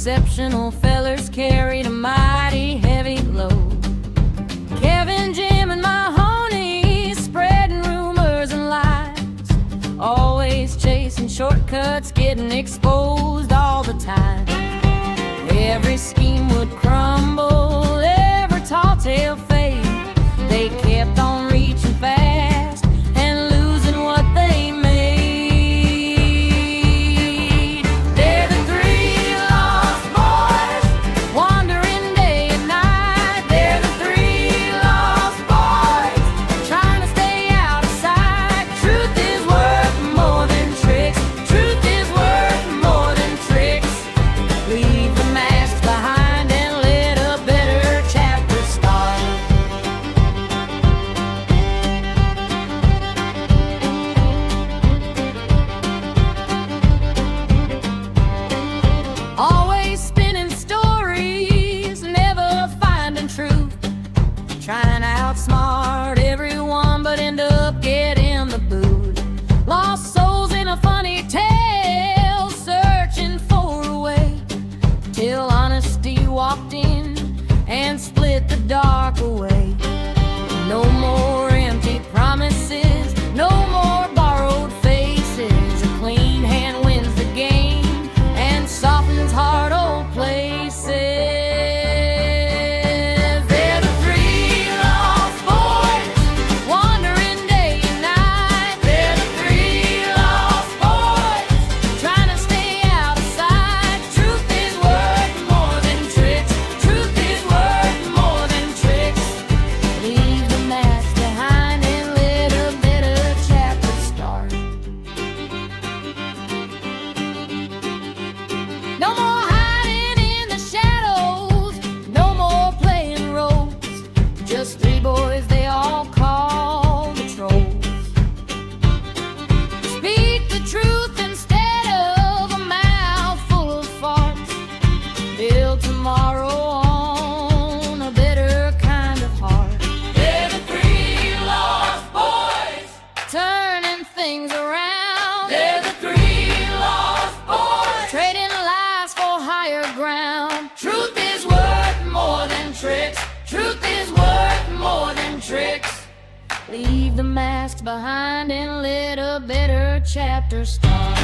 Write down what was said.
exceptional fellers carried a mighty heavy load. Kevin, Jim, and Mahoney spreading rumors and lies, always chasing shortcuts, getting exposed all the time. Every scheme would crumble, every tall tale fade. They kept on reaching fast and losing what they made. They're the three lost boys, wandering day and night. They're the three lost boys, trying to stay out of sight. Truth is worth more than tricks. Truth is worth more than tricks. Leave the mask behind and let a better chapter start. Always spinning stories, never finding truth. Trying to outsmart everyone, but end up getting the boot. Lost souls in a funny tale, searching for a way, till honesty walked in and split the dark away. No more empty promises, no more borrowed faces. A clean hand wins the game and softens hard old places. They're the three lost boys, wandering day and night. They're the three lost boys, trying to stay out of sight. Truth is worth more than tricks. Truth is worth more than tricks. Leave the mask behind and let a better chapter start. No more hiding in the shadows, no more playing roles. Just three boys they all call the trolls. Speak the truth instead of a mouth full of farts. Build tomorrow on a better kind of heart. They're the three lost boys, turning things around. They're the three lost boys, trading lies for higher ground. Truth is worth more than tricks. Truth is worth more than tricks. Leave the masks behind and let a better chapter start.